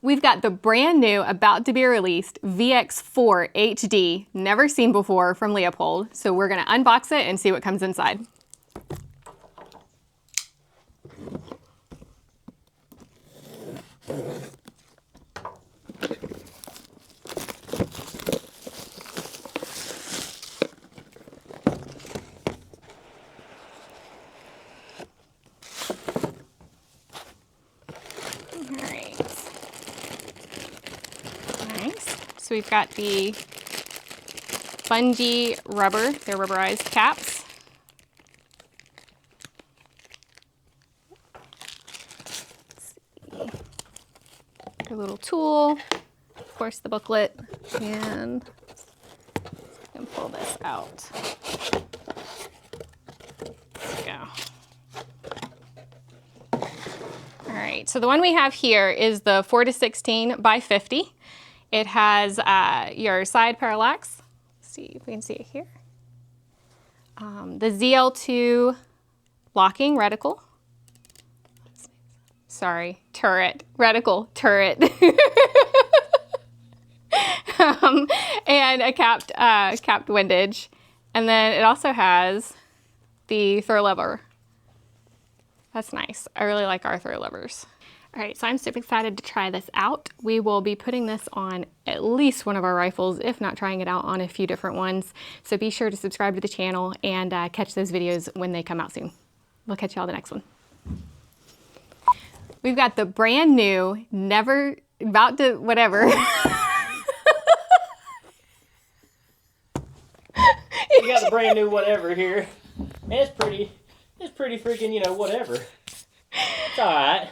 We've got the brand new, about to be released VX4HD, never seen before, from Leupold. So we're gonna unbox it and see what comes inside. So we've got the spongy rubber, they're rubberized caps. Let's see. A little tool, of course the booklet, and I can pull this out. There we go. All right, so the one we have here is the 4-16 by 50. It has your side parallax. Let's see if we can see it here. The ZL2 locking reticle. Sorry, turret, reticle, turret. And a capped windage. And then it also has the throw lever. That's nice. I really like our throw levers. All right, so I'm super excited to try this out. We will be putting this on at least one of our rifles, if not trying it out on a few different ones. So be sure to subscribe to the channel and catch those videos when they come out soon. We'll catch y'all the next one. We've got the brand new, never, about to, whatever. We got the brand new whatever here. And it's pretty freaking, you know, whatever. It's all right.